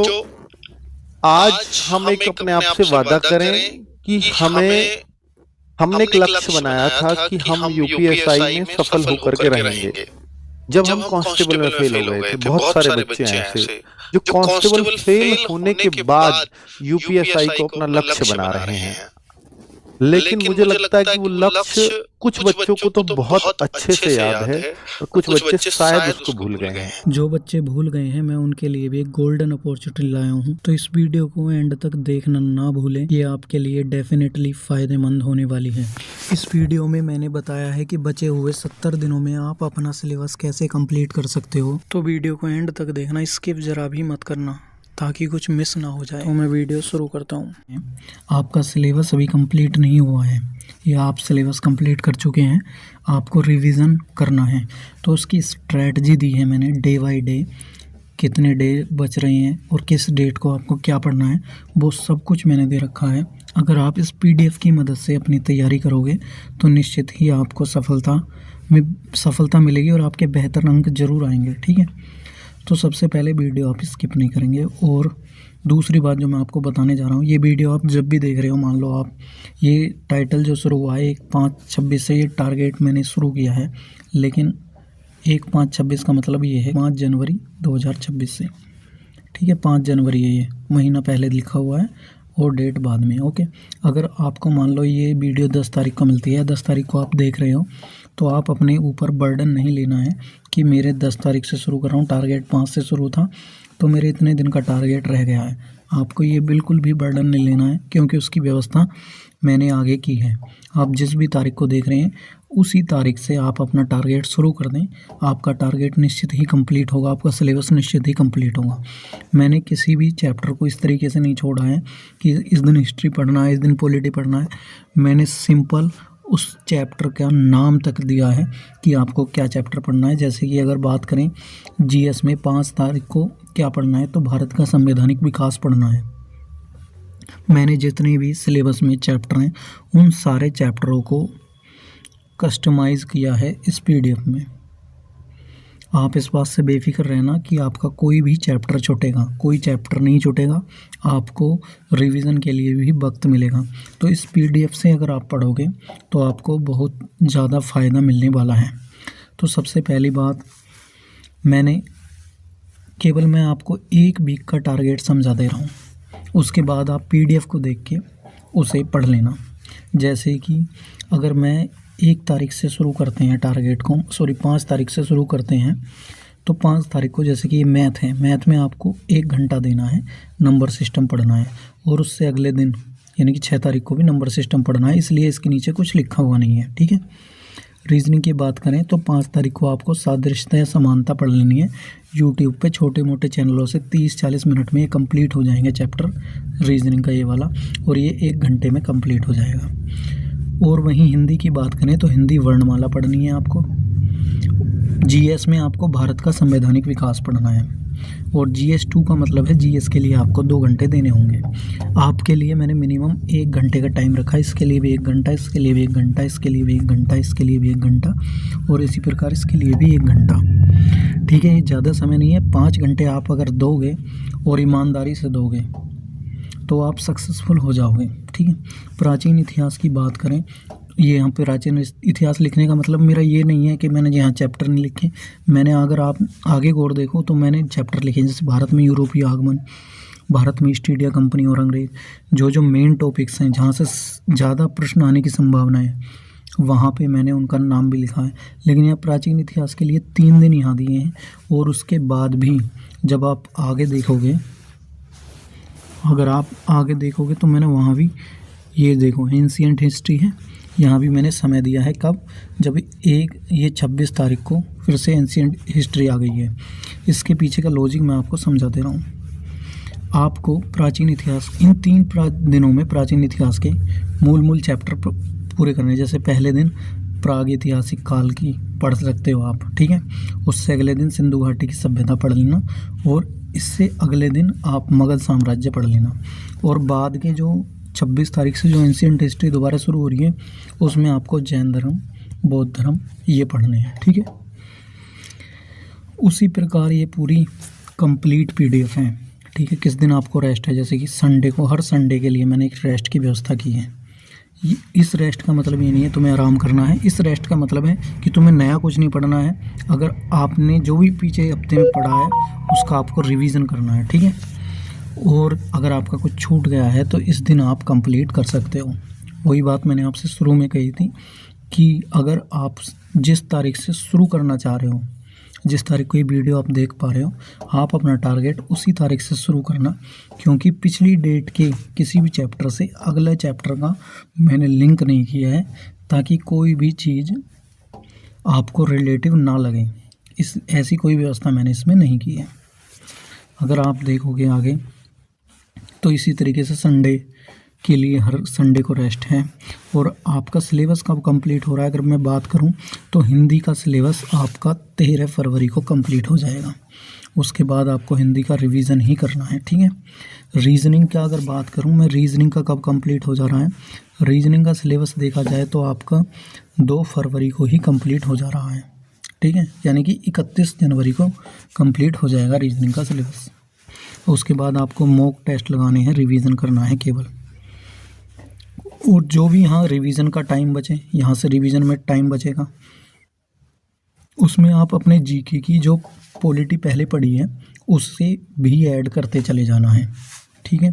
बच्चों, आज हम एक अपने आप से वादा करें कि हमने एक लक्ष्य बनाया था कि हम यूपीएसआई में सफल होकर के रहेंगे। जब हम कांस्टेबल में फेल हो गए थे, बहुत सारे बच्चे हैं ऐसे जो कांस्टेबल फेल होने के बाद यूपीएसआई को अपना लक्ष्य बना रहे हैं। लेकिन मुझे लगता है कि वो लक्ष्य कुछ बच्चों को तो बहुत अच्छे से याद है और कुछ बच्चे शायद उसको भूल गए हैं। जो बच्चे भूल गए हैं, मैं उनके लिए भी एक गोल्डन अपॉर्चुनिटी लाया हूँ। तो इस वीडियो को एंड तक देखना ना भूलें, ये आपके लिए डेफिनेटली फायदेमंद होने वाली है। इस वीडियो में मैंने बताया है कि बचे हुए 70 दिनों में आप अपना सिलेबस कैसे कंप्लीट कर सकते हो। तो वीडियो को एंड तक देखना, स्किप जरा भी मत करना ताकि कुछ मिस ना हो जाए। तो मैं वीडियो शुरू करता हूँ। आपका सिलेबस अभी कंप्लीट नहीं हुआ है या आप सिलेबस कंप्लीट कर चुके हैं, आपको रिवीजन करना है। तो उसकी स्ट्रेटजी दी है मैंने, डे बाय डे कितने डे बच रहे हैं और किस डेट को आपको क्या पढ़ना है, वो सब कुछ मैंने दे रखा है। अगर आप इस पीडीएफ की मदद से अपनी तैयारी करोगे तो निश्चित ही आपको सफलता मिलेगी और आपके बेहतर अंक जरूर आएंगे। ठीक है, तो सबसे पहले वीडियो आप स्किप नहीं करेंगे। और दूसरी बात जो मैं आपको बताने जा रहा हूँ, ये वीडियो आप जब भी देख रहे हो, मान लो आप ये टाइटल जो शुरू हुआ है 1/5/26 से, ये टारगेट मैंने शुरू किया है, लेकिन 1/5/26 का मतलब ये है 5 जनवरी 2026 से। ठीक है, 5 जनवरी है, ये महीना पहले लिखा हुआ है और डेट बाद में। ओके, अगर आपको मान लो ये वीडियो 10 तारीख को मिलती है, 10 तारीख को आप देख रहे हो, तो आप अपने ऊपर बर्डन नहीं लेना है कि मेरे 10 तारीख से शुरू कर रहा हूँ, टारगेट 5 से शुरू था तो मेरे इतने दिन का टारगेट रह गया है। आपको ये बिल्कुल भी बर्डन नहीं लेना है, क्योंकि उसकी व्यवस्था मैंने आगे की है। आप जिस भी तारीख को देख रहे हैं उसी तारीख से आप अपना टारगेट शुरू कर दें, आपका टारगेट निश्चित ही कंप्लीट होगा, आपका सिलेबस निश्चित ही कंप्लीट होगा। मैंने किसी भी चैप्टर को इस तरीके से नहीं छोड़ा है कि इस दिन हिस्ट्री पढ़ना है, इस दिन पॉलिटी पढ़ना है। मैंने सिंपल उस चैप्टर का नाम तक दिया है कि आपको क्या चैप्टर पढ़ना है। जैसे कि अगर बात करें जीएस में 5 तारीख को क्या पढ़ना है, तो भारत का संवैधानिक विकास पढ़ना है। मैंने जितने भी सिलेबस में चैप्टर हैं उन सारे चैप्टरों को कस्टमाइज़ किया है इस पीडीएफ में। आप इस बात से बेफिक्र रहना कि आपका कोई भी चैप्टर छूटेगा, कोई चैप्टर नहीं छूटेगा, आपको रिवीजन के लिए भी वक्त मिलेगा। तो इस पीडीएफ से अगर आप पढ़ोगे तो आपको बहुत ज़्यादा फ़ायदा मिलने वाला है। तो सबसे पहली बात, मैं आपको 1 वीक का टारगेट समझा दे रहा हूँ, उसके बाद आप पीडीएफ को देख के उसे पढ़ लेना। जैसे कि अगर मैं 1 तारीख से शुरू करते हैं टारगेट को, 5 तारीख से शुरू करते हैं, तो 5 तारीख को जैसे कि ये मैथ है, मैथ में आपको 1 घंटा देना है, नंबर सिस्टम पढ़ना है। और उससे अगले दिन यानी कि 6 तारीख को भी नंबर सिस्टम पढ़ना है, इसलिए इसके नीचे कुछ लिखा हुआ नहीं है। ठीक है, रीजनिंग की बात करें तो 5 तारीख को आपको सादृश्यता या समानता पढ़ लेनी है। यूट्यूब पे छोटे मोटे चैनलों से 30-40 मिनट में ये कंप्लीट हो जाएंगे चैप्टर रीजनिंग का ये वाला, और ये 1 घंटे में कंप्लीट हो जाएगा। और वहीं हिंदी की बात करें तो हिंदी वर्णमाला पढ़नी है आपको। जीएस में आपको भारत का संवैधानिक विकास पढ़ना है, और जीएस 2 का मतलब है जीएस के लिए आपको 2 घंटे देने होंगे। आपके लिए मैंने मिनिमम 1 घंटे का टाइम रखा है, इसके लिए भी 1 घंटा, इसके लिए भी 1 घंटा, इसके लिए भी 1 घंटा, इसके लिए भी 1 घंटा, और इसी प्रकार इसके लिए भी 1 घंटा। ठीक है, ये ज़्यादा समय नहीं है। 5 घंटे आप अगर दोगे और ईमानदारी से दोगे तो आप सक्सेसफुल हो जाओगे। ठीक है, प्राचीन इतिहास की बात करें, ये यहाँ पे प्राचीन इतिहास लिखने का मतलब मेरा ये नहीं है कि मैंने यहाँ चैप्टर नहीं लिखे। मैंने, अगर आप आगे गौर देखो तो मैंने चैप्टर लिखे, जैसे भारत में यूरोपीय आगमन, भारत में ईस्ट इंडिया कंपनी और अंग्रेज, जो मेन टॉपिक्स हैं जहाँ से ज़्यादा प्रश्न आने की संभावना है, वहाँ पे मैंने उनका नाम भी लिखा है। लेकिन यहाँ प्राचीन इतिहास के लिए 3 दिन यहाँ दिए हैं। और उसके बाद भी जब आप आगे देखोगे, अगर आप आगे देखोगे तो मैंने वहाँ भी, ये देखो एंशिएंट हिस्ट्री है, यहाँ भी मैंने समय दिया है। कब? जब ये 26 तारीख को फिर से एंशिएंट हिस्ट्री आ गई है। इसके पीछे का लॉजिक मैं आपको समझा दे रहा हूँ। आपको प्राचीन इतिहास, इन 3 दिनों में प्राचीन इतिहास के मूल चैप्टर पूरे करने। जैसे पहले दिन प्राग ऐतिहासिक काल की पढ़ सकते हो आप, ठीक है। उससे अगले दिन सिंधु घाटी की सभ्यता पढ़ लेना, और इससे अगले दिन आप मगध साम्राज्य पढ़ लेना। और बाद के जो 26 तारीख से जो एंशिएंट हिस्ट्री दोबारा शुरू हो रही है, उसमें आपको जैन धर्म, बौद्ध धर्म ये पढ़ने हैं, ठीक है। उसी प्रकार ये पूरी कंप्लीट पीडीएफ है, ठीक है, किस दिन आपको रेस्ट है। जैसे कि संडे को, हर संडे के लिए मैंने एक रेस्ट की व्यवस्था की है। इस रेस्ट का मतलब ये नहीं है तुम्हें आराम करना है, इस रेस्ट का मतलब है कि तुम्हें नया कुछ नहीं पढ़ना है। अगर आपने जो भी पीछे हफ्ते में पढ़ा है उसका आपको रिवीजन करना है, ठीक है। और अगर आपका कुछ छूट गया है तो इस दिन आप कंप्लीट कर सकते हो। वही बात मैंने आपसे शुरू में कही थी कि अगर आप जिस तारीख से शुरू करना चाह रहे हो, जिस तारीख को ये वीडियो आप देख पा रहे हो, आप अपना टारगेट उसी तारीख से शुरू करना, क्योंकि पिछली डेट के किसी भी चैप्टर से अगले चैप्टर का मैंने लिंक नहीं किया है, ताकि कोई भी चीज़ आपको रिलेटिव ना लगे। ऐसी कोई व्यवस्था मैंने इसमें नहीं की है। अगर आप देखोगे आगे तो इसी तरीके से संडे के लिए हर संडे को रेस्ट है। और आपका सिलेबस कब कंप्लीट हो रहा है, अगर मैं बात करूं तो हिंदी का सिलेबस आपका 13 फरवरी को कंप्लीट हो जाएगा। उसके बाद आपको हिंदी का रिवीजन ही करना है, ठीक है। रीजनिंग का अगर बात करूं मैं, रीजनिंग का कब कंप्लीट हो जा रहा है, रीजनिंग का सिलेबस देखा जाए तो आपका 2 फरवरी को ही कंप्लीट हो जा रहा है, ठीक है। यानी कि 31 जनवरी को कंप्लीट हो जाएगा रीजनिंग का सिलेबस। उसके बाद आपको मॉक टेस्ट लगाने हैं, रिवीजन करना है केवल। और जो भी यहाँ रिवीजन का टाइम बचे, यहाँ से रिवीजन में टाइम बचेगा, उसमें आप अपने जीके की जो पॉलिटी पहले पढ़ी है उससे भी ऐड करते चले जाना है, ठीक है।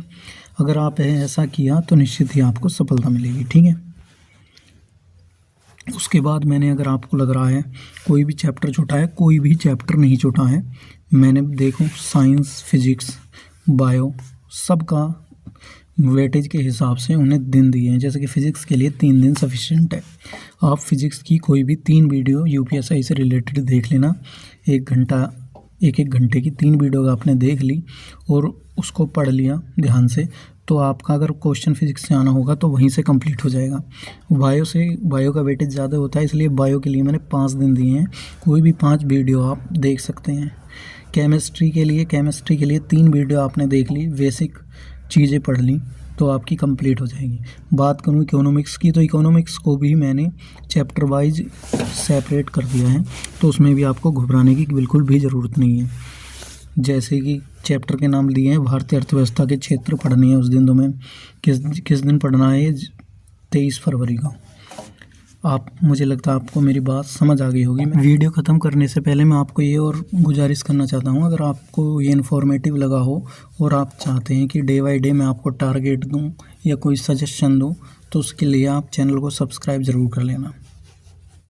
अगर आप ऐसा किया तो निश्चित ही आपको सफलता मिलेगी, ठीक है। उसके बाद मैंने, अगर आपको लग रहा है कोई भी चैप्टर छूटा है, कोई भी चैप्टर नहीं छूटा है, मैंने देखो साइंस, फिजिक्स, बायो सबका वेटेज के हिसाब से उन्हें दिन दिए हैं। जैसे कि फ़िज़िक्स के लिए 3 दिन सफिशिएंट है। आप फिज़िक्स की कोई भी 3 वीडियो यूपीएसआई से रिलेटेड देख लेना। 1 घंटे की 3 वीडियो आपने देख ली और उसको पढ़ लिया ध्यान से, तो आपका अगर क्वेश्चन फिजिक्स से आना होगा तो वहीं से कंप्लीट हो जाएगा। बायो का वेटेज ज़्यादा होता है, इसलिए बायो के लिए मैंने 5 दिन दिए हैं। कोई भी 5 वीडियो आप देख सकते हैं। केमिस्ट्री के लिए 3 वीडियो आपने देख ली, बेसिक चीज़ें पढ़ ली तो आपकी कंप्लीट हो जाएगी। बात करूँ इकोनॉमिक्स की, तो इकोनॉमिक्स को भी मैंने चैप्टर वाइज सेपरेट कर दिया है, तो उसमें भी आपको घबराने की बिल्कुल भी ज़रूरत नहीं है। जैसे कि चैप्टर के नाम दिए हैं, भारतीय अर्थव्यवस्था के क्षेत्र पढ़ने हैं, उस दिन तुम्हें किस दिन पढ़ना है, 23 फरवरी को। मुझे लगता है आपको मेरी बात समझ आ गई होगी। वीडियो ख़त्म करने से पहले मैं आपको ये और गुजारिश करना चाहता हूँ, अगर आपको ये इन्फॉर्मेटिव लगा हो और आप चाहते हैं कि डे बाय डे मैं आपको टारगेट दूँ या कोई सजेशन दूँ, तो उसके लिए आप चैनल को सब्सक्राइब ज़रूर कर लेना।